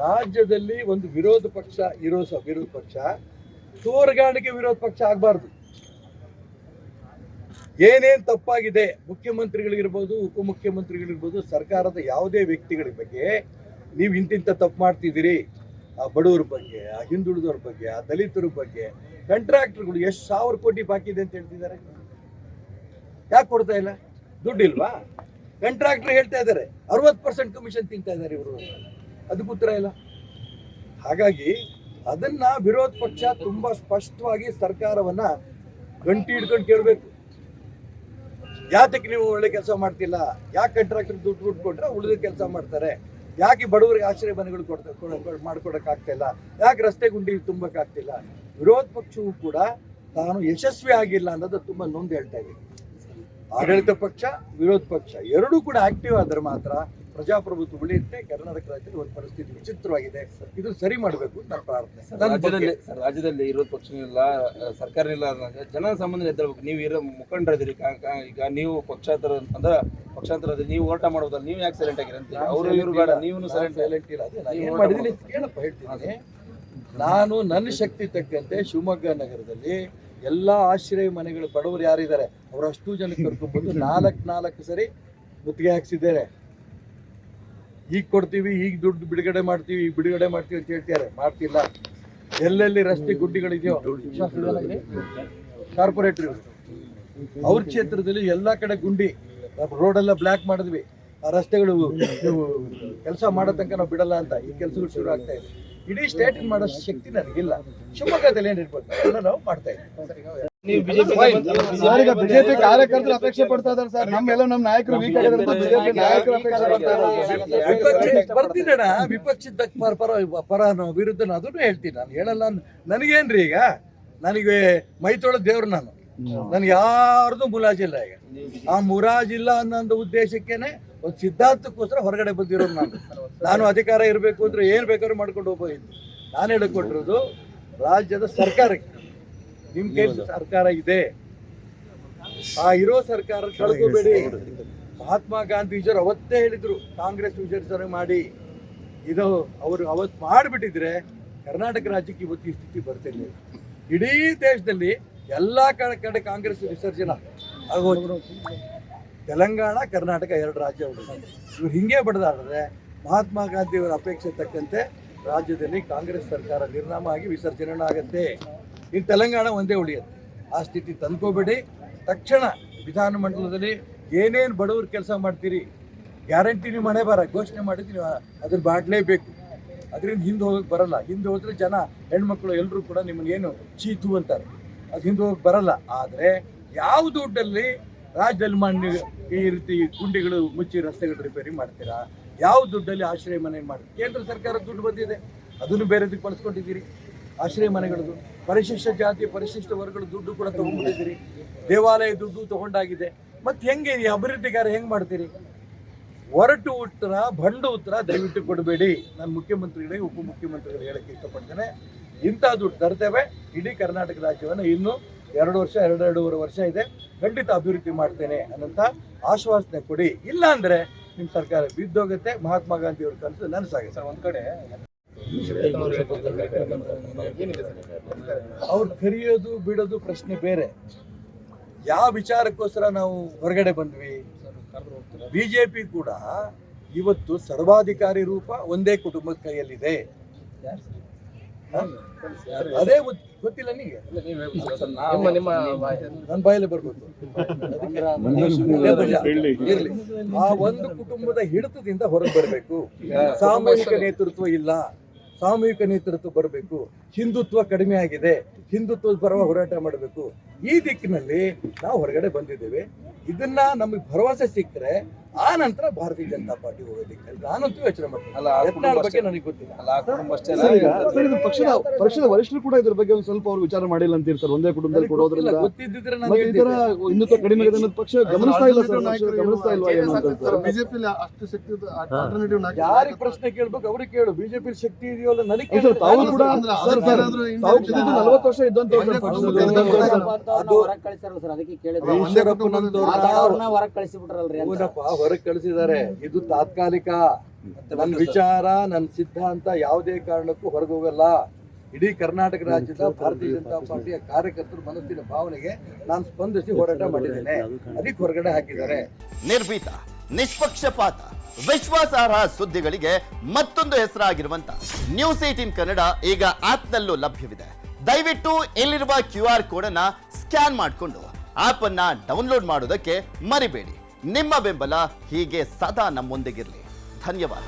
ರಾಜ್ಯದಲ್ಲಿ ಒಂದು ವಿರೋಧ ಪಕ್ಷ ವಿರೋಧ ಪಕ್ಷ ತೋರ್ಗಾಣಿಕೆ ವಿರೋಧ ಪಕ್ಷ ಆಗಬಾರ್ದು. ಏನೇನು ತಪ್ಪಾಗಿದೆ ಮುಖ್ಯಮಂತ್ರಿಗಳಿರ್ಬೋದು, ಉಪಮುಖ್ಯಮಂತ್ರಿಗಳಿರ್ಬೋದು, ಸರ್ಕಾರದ ಯಾವುದೇ ವ್ಯಕ್ತಿಗಳ ಬಗ್ಗೆ ನೀವು ಇಂತಿಂತ ತಪ್ಪು ಮಾಡ್ತಿದ್ದೀರಿ, ಆ ಬಡವರ ಬಗ್ಗೆ, ಆ ಹಿಂದುಳಿದವ್ರ ಬಗ್ಗೆ, ಆ ದಲಿತರ ಬಗ್ಗೆ, ಕಾಂಟ್ರಾಕ್ಟರ್ಗಳು ಎಷ್ಟು 1000 ಕೋಟಿ ಬಾಕಿ ಇದೆ ಅಂತ ಹೇಳ್ತಿದ್ದಾರೆ. ಯಾಕೆ ಕೊಡ್ತಾ ಇಲ್ಲ? ದುಡ್ಡಿಲ್ವಾ? ಕಾಂಟ್ರಾಕ್ಟರ್ ಹೇಳ್ತಾ ಇದ್ದಾರೆ 60% ಕಮಿಷನ್ ತಿಂತಾ ಇದ್ದಾರೆ ಇವರು, ಅದಕ್ಕೆ ಉತ್ತರ ಇಲ್ಲ. ಹಾಗಾಗಿ ಅದನ್ನ ವಿರೋಧ ಪಕ್ಷ ತುಂಬಾ ಸ್ಪಷ್ಟವಾಗಿ ಸರ್ಕಾರವನ್ನ ಗಂಟಿ ಹಿಡ್ಕೊಂಡು ಕೇಳಬೇಕು. ಯಾತಕ್ಕೆ ನೀವು ಒಳ್ಳೆ ಕೆಲಸ ಮಾಡ್ತಿಲ್ಲ? ಯಾಕೆ ಕಾಂಟ್ರಾಕ್ಟರ್ ದುಡ್ಡು ಕೊಟ್ರೆ ಉಳಿದ ಕೆಲಸ ಮಾಡ್ತಾರೆ? ಯಾಕೆ ಬಡವರಿಗೆ ಆಶ್ರಯ ಮನೆಗಳು ಮಾಡ್ಕೊಡಕ್ಕಾಗ್ತಿಲ್ಲ? ಯಾಕೆ ರಸ್ತೆ ಗುಂಡಿ ತುಂಬಕ್ಕಾಗ್ತಿಲ್ಲ? ವಿರೋಧ ಪಕ್ಷವೂ ಕೂಡ ತಾನು ಯಶಸ್ವಿ ಆಗಿಲ್ಲ ಅನ್ನೋದು ತುಂಬಾ ನೊಂದು ಹೇಳ್ತಾ ಇದೆ. ಆಡಳಿತ ಪಕ್ಷ, ವಿರೋಧ ಪಕ್ಷ ಎರಡೂ ಕೂಡ ಆಕ್ಟಿವ್ ಆದ್ರೆ ಮಾತ್ರ ಪ್ರಜಾಪ್ರಭುತ್ವ ಉಳಿಯುತ್ತೆ. ಕರ್ನಾಟಕ ರಾಜ್ಯದಲ್ಲಿ ಒಂದು ಪರಿಸ್ಥಿತಿ ವಿಚಿತ್ರವಾಗಿದೆ, ಇದು ಸರಿ ಮಾಡಬೇಕು ನನ್ನ ಪ್ರಾರ್ಥನೆ. ರಾಜ್ಯದಲ್ಲಿ ವಿರೋಧ ಪಕ್ಷನಿಲ್ಲ, ಸರ್ಕಾರ ಇಲ್ಲ, ಜನಸಾಮಾನ್ಯರು ಎದ್ದೇಳಬೇಕು. ನೀವು ಇರೋ ಮುಖಂಡರಿದ್ದೀರಿ, ಈಗ ನೀವು ಪಕ್ಷಾಂತರ ನೀವು ಹೋರಾಟ ಮಾಡೋದಲ್ಲ, ನೀವು ಯಾಕೆ ಸೈಲೆಂಟ್ ಆಗಿರಂತ? ಅವರು ಇವರು ಬೇಡ, ನೀವು ಸೈಲೆಂಟ್ ಇಲ್ಲ. ಏನು ಮಾಡಿದ್ದೀನಿ ಕೇಳಪ್ಪ, ಹೇಳ್ತೀನಿ. ನಾನು ನನ್ನ ಶಕ್ತಿ ತಕ್ಕಂತೆ ಶಿವಮೊಗ್ಗ ನಗರದಲ್ಲಿ ಎಲ್ಲ ಆಶ್ರಯ ಮನೆಗಳು ಬಡವರು ಯಾರಿದ್ದಾರೆ ಅವರಷ್ಟು ಜನಕ್ಕೆ ಕರ್ಕೊಂಡ್ಬಂದು 4 ಸರಿ ಮುತ್ತಿಗೆ ಹಾಕ್ಸಿದ್ದಾರೆ. ಈಗ ಕೊಡ್ತೀವಿ, ಈಗ ದುಡ್ಡು ಬಿಡುಗಡೆ ಮಾಡ್ತೀವಿ, ಈಗ ಬಿಡುಗಡೆ ಮಾಡ್ತೀವಿ ಅಂತ ಹೇಳ್ತಾರೆ, ಮಾಡ್ತಿಲ್ಲ. ಎಲ್ಲೆಲ್ಲಿ ರಸ್ತೆ ಗುಡ್ಡಿಗಳಿದೆಯೋ ಕಾರ್ಪೊರೇಟರ್ ಅವ್ರ ಕ್ಷೇತ್ರದಲ್ಲಿ ಎಲ್ಲ ಕಡೆ ಗುಂಡಿ, ರೋಡೆಲ್ಲ ಬ್ಲ್ಯಾಕ್ ಮಾಡಿದ್ವಿ. ಆ ರಸ್ತೆಗಳು ಕೆಲಸ ಮಾಡೋ ತನಕ ನಾವು ಬಿಡಲ್ಲ ಅಂತ ಈ ಕೆಲಸಗಳು ಶುರು ಆಗ್ತಾ ಇದೆ. ಇಡೀ ಸ್ಟೇಟ್ ಮಾಡೋ ಶಕ್ತಿ ನನಗಿಲ್ಲ. ಶಿವಮೊಗ್ಗದಲ್ಲಿ ಏನಿರ್ಬೋದು ನಾವು ಮಾಡ್ತಾ ಇದ್ದೀವಿ. ಬಿಜೆಪಿ ಕಾರ್ಯಕರ್ತರು ಅಪೇಕ್ಷೆ ಪಡ್ತಾ ಇದ್ದಾರೆ ಸರ್, ನಮ್ಮೆಲ್ಲ ನಮ್ಮ ನಾಯಕರು ವೀಕ್ ಆಗಿರೋದ್ರಿಂದ ಬಿಜೆಪಿ ನಾಯಕರು ಅಪೇಕ್ಷೆ ಪಡ್ತಾ ಇದ್ದಾರೆ. ಬರ್ತಿದ್ದಣ ವಿಪಕ್ಷದ ಪರನೋ ವಿರುದ್ಧನೋ ಅದನ್ನು ಹೇಳ್ತೀನಿ. ನಾನು ಹೇಳಲ್ಲ, ನನಗೇನ್ರಿ ಈಗ, ನನಗೆ ಮೈ ತೊಳೆದ ದೇವ್ರು ನಾನು, ನನ್ಗೆ ಯಾರ್ದು ಮುಲಾಜಿಲ್ಲ. ಈಗ ಆ ಮುಲಾಜಿಲ್ಲ ಅನ್ನೋ ಉದ್ದೇಶಕ್ಕೇನೆ ಒಂದು ಸಿದ್ಧಾಂತಕ್ಕೋಸ್ಕರ ಹೊರಗಡೆ ಬಂದಿರೋದು ನಾನು ಅಧಿಕಾರ ಇರಬೇಕು ಅಂದ್ರೆ ಏನ್ ಬೇಕಾದ್ರೂ ಮಾಡ್ಕೊಂಡು ಹೋಗ್ಬೋದು. ನಾನು ಹೇಳಿಕೊಟ್ಟಿರೋದು ರಾಜ್ಯದ ಸರ್ಕಾರಕ್ಕೆ, ನಿಮ್ ಕೈಲಿ ಸರ್ಕಾರ ಇದೆ, ಆ ಇರೋ ಸರ್ಕಾರ ಕಳ್ಕೋಬೇಡಿ. ಮಹಾತ್ಮ ಗಾಂಧೀಜಿಯವರು ಅವತ್ತೇ ಹೇಳಿದ್ರು ಕಾಂಗ್ರೆಸ್ ವಿಸರ್ಜನೆ ಮಾಡಿ. ಇದು ಅವರು ಅವತ್ತು ಮಾಡಿಬಿಟ್ಟಿದ್ರೆ ಕರ್ನಾಟಕ ರಾಜ್ಯಕ್ಕೆ ಇವತ್ತು ಈ ಸ್ಥಿತಿ ಬರ್ತಿರ್ಲಿಲ್ಲ. ಇಡೀ ದೇಶದಲ್ಲಿ ಎಲ್ಲಾ ಕಡೆ ಕಾಂಗ್ರೆಸ್ ವಿಸರ್ಜನೆ ಆಗೋದು. ತೆಲಂಗಾಣ, ಕರ್ನಾಟಕ 2 ರಾಜ್ಯ ಉಳಿದ. ಇವ್ರು ಹಿಂಗೆ ಬಡ್ದಾಡಿದ್ರೆ ಮಹಾತ್ಮ ಗಾಂಧಿಯವರ ಅಪೇಕ್ಷೆ ತಕ್ಕಂತೆ ರಾಜ್ಯದಲ್ಲಿ ಕಾಂಗ್ರೆಸ್ ಸರ್ಕಾರ ನಿರ್ನಾಮ ಆಗಿ ವಿಸರ್ಜನೆ ಆಗುತ್ತೆ. ಇನ್ನು ತೆಲಂಗಾಣ ಒಂದೇ ಉಳಿಯುತ್ತೆ. ಆ ಸ್ಥಿತಿ ತಂದ್ಕೋಬೇಡಿ. ತಕ್ಷಣ ವಿಧಾನಮಂಡಲದಲ್ಲಿ ಏನೇನು ಬಡವರು ಕೆಲಸ ಮಾಡ್ತೀರಿ, ಗ್ಯಾರಂಟಿ ನೀವು ಮನೆ ಬರ ಘೋಷಣೆ ಮಾಡಿದ್ರೆ ಅದ್ರ ಬಾಡ್ಲೇಬೇಕು. ಅದರಿಂದ ಹಿಂದೆ ಹೋಗಕ್ಕೆ ಬರಲ್ಲ. ಹಿಂದೆ ಹೋದ್ರೆ ಜನ, ಹೆಣ್ಮಕ್ಳು ಎಲ್ಲರೂ ಕೂಡ ನಿಮ್ಮನ್ನೇನು ಚೀತು ಅಂತಾರೆ, ಅದು ಹಿಂದೆ ಹೋಗಕ್ಕೆ ಬರಲ್ಲ. ಆದರೆ ಯಾವ ದುಡ್ಡಲ್ಲಿ ರಾಜ್ಯದಲ್ಲಿ ಈ ರೀತಿ ಗುಂಡಿಗಳು ಮುಚ್ಚಿ ರಸ್ತೆಗಳು ರಿಪೇರಿ ಮಾಡ್ತೀರಾ? ಯಾವ ದುಡ್ಡಲ್ಲಿ ಆಶ್ರಯ ಮನೆ ಮಾಡಿ? ಕೇಂದ್ರ ಸರ್ಕಾರ ದುಡ್ಡು ಬಂದಿದೆ, ಅದನ್ನು ಬೇರೆದಕ್ಕೆ ಬಳಸ್ಕೊಂಡಿದ್ದೀರಿ. ಆಶ್ರಯ ಮನೆಗಳದ್ದು, ಪರಿಶಿಷ್ಟ ಜಾತಿ ಪರಿಶಿಷ್ಟ ವರ್ಗಗಳ ದುಡ್ಡು ಕೂಡ ತಗೊಂಡ್ಬಿಟ್ಟಿದ್ದೀರಿ. ದೇವಾಲಯ ದುಡ್ಡು ತಗೊಂಡಾಗಿದೆ. ಮತ್ತೆ ಹೆಂಗೆ ಈ ಅಭಿವೃದ್ಧಿಗಾರ ಹೆಂಗೆ ಮಾಡ್ತೀರಿ? ಒರಟು ಉತ್ತರ, ಭಂಡು ಉತ್ತರ ದಯವಿಟ್ಟು ಕೊಡಬೇಡಿ. ನಾನು ಮುಖ್ಯಮಂತ್ರಿಗಳಿಗೆ, ಉಪಮುಖ್ಯಮಂತ್ರಿಗಳು ಹೇಳಕ್ಕೆ ಇಷ್ಟಪಡ್ತೇನೆ. ಇಂಥ ದುಡ್ಡು ತರ್ತೇವೆ. ಇಡೀ ಕರ್ನಾಟಕ ರಾಜ್ಯವನ್ನು ಇನ್ನೂ 2 ವರ್ಷ 2.5 ವರ್ಷ ಇದೆ, ಖಂಡಿತ ಅಭಿವೃದ್ಧಿ ಮಾಡ್ತೇನೆ ಅನ್ನೋಂಥ ಆಶ್ವಾಸನೆ ಕೊಡಿ. ಇಲ್ಲ ಅಂದರೆ ನಿಮ್ಮ ಸರ್ಕಾರ ಬಿದ್ದೋಗುತ್ತೆ. ಮಹಾತ್ಮ ಗಾಂಧಿ ಅವ್ರ ಕನಸು ನನಸಾಗುತ್ತೆ. ಒಂದು ಕಡೆ ಅವ್ರು ಕರೆಯೋದು ಬಿಡೋದು ಪ್ರಶ್ನೆ ಬೇರೆ. ಯಾವ ವಿಚಾರಕ್ಕೋಸ್ಕರ ನಾವು ಹೊರಗಡೆ ಬಂದ್ವಿ? ಬಿಜೆಪಿ ಕೂಡ ಇವತ್ತು ಸರ್ವಾಧಿಕಾರಿ ರೂಪ ಒಂದೇ ಕುಟುಂಬದ ಕೈಯಲ್ಲಿದೆ. ಅದೇ ಗೊತ್ತಿಲ್ಲ ನಿಮಗೆ? ನನ್ನ ಬಾಯಲ್ಲಿ ಬರ್ಬೇಕು. ಇರ್ಲಿ, ಆ ಒಂದು ಕುಟುಂಬದ ಹಿಡಿತದಿಂದ ಹೊರಗೆ ಬರಬೇಕು. ಸಾಮೂಹಿಕ ನೇತೃತ್ವ ಇಲ್ಲ, ಸಾಮೂಹಿಕ ನೇತೃತ್ವ ಬರಬೇಕು. ಹಿಂದುತ್ವ ಕಡಿಮೆ ಆಗಿದೆ, ಹಿಂದುತ್ವದ ಪರವಾಗಿ ಹೋರಾಟ ಮಾಡಬೇಕು. ಈ ದಿಕ್ಕಿನಲ್ಲಿ ನಾವು ಹೊರಗಡೆ ಬಂದಿದ್ದೇವೆ. ಇದನ್ನ ನಮಗೆ ಭರವಸೆ ಸಿಕ್ಕರೆ ಆ ನಂತರ ಭಾರತೀಯ ಜನತಾ ಪಾರ್ಟಿ ಹೋಗೋದಕ್ಕೆ ನಾನಂತೂ ಯೋಚನೆ ಮಾಡ್ತೀನಿ. ಬಗ್ಗೆ ನನಗೆ ಗೊತ್ತಿಲ್ಲ. ಪಕ್ಷದ ವರಿಷ್ಠರು ಕೂಡ ಇದ್ರ ಬಗ್ಗೆ ಒಂದು ಸ್ವಲ್ಪ ಅವ್ರು ವಿಚಾರ ಮಾಡಿಲ್ಲ ಅಂತ ಇರ್ತಾರೆ. ಒಂದೇ ಕುಟುಂಬದಲ್ಲಿ ಕೊಡೋದ್ರಿಂದ ಗೊತ್ತಿದ್ದಿದ್ರೆ ಹಿಂದುತ್ವ ಕಡಿಮೆ ಆಗಿದೆ ಅನ್ನೋದು ಪಕ್ಷ ಗಮನಿಸ್ತಾ ಇಲ್ಲ ಸರ್, ಗಮನಿಸ್ತಾ ಇಲ್ವಾ? ಬಿಜೆಪಿ ಅಷ್ಟು ಶಕ್ತಿ ಯಾರಿಗೆ ಪ್ರಶ್ನೆ ಕೇಳ್ಬೇಕು ಅವ್ರಿಗೆ ಕೇಳು. ಬಿಜೆಪಿ ಶಕ್ತಿ ಇದೆಯಲ್ಲ ನನಗೆ ತಾವು ಕೂಡ 40 ವರ್ಷ ಇದ್ದಂತ ಹೊರಗೆ ಕಳಿಸಿದ್ದಾರೆ. ಇದು ತಾತ್ಕಾಲಿಕ. ನನ್ನ ವಿಚಾರ, ನನ್ನ ಸಿದ್ಧಾಂತ ಯಾವುದೇ ಕಾರಣಕ್ಕೂ ಹೊರಗೋಗಲ್ಲ. ಇಡೀ ಕರ್ನಾಟಕ ರಾಜ್ಯದ ಭಾರತೀಯ ಜನತಾ ಪಾರ್ಟಿಯ ಕಾರ್ಯಕರ್ತರ ಮನಸ್ಸಿನ ಭಾವನೆಗೆ ನಾನು ಸ್ಪಂದಿಸಿ ಹೋರಾಟ ಮಾಡಿದ್ದೇನೆ. ಅದಕ್ಕೆ ಹೊರಗಡೆ ಹಾಕಿದ್ದಾರೆ. ನಿರ್ಭೀತ, ನಿಷ್ಪಕ್ಷಪಾತ, ವಿಶ್ವಾಸಾರ್ಹ ಸುದ್ದಿಗಳಿಗೆ ಮತ್ತೊಂದು ಹೆಸರಾಗಿರುವಂತ ನ್ಯೂಸ್ 18 ಕನ್ನಡ ಈಗ ಆಪ್ನಲ್ಲೂ ಲಭ್ಯವಿದೆ. ದಯವಿಟ್ಟು ಇಲ್ಲಿರುವ QR ಕೋಡ್ ಅನ್ನ ಸ್ಕ್ಯಾನ್ ಮಾಡಿಕೊಂಡು ಆಪ್ ಅನ್ನ ಡೌನ್ಲೋಡ್ ಮಾಡೋದಕ್ಕೆ ಮರಿಬೇಡಿ. ನಿಮ್ಮ ಬೆಂಬಲ ಹೀಗೆ ಸದಾ ನಮ್ಮೊಂದಿಗಿರಲಿ. ಧನ್ಯವಾದ.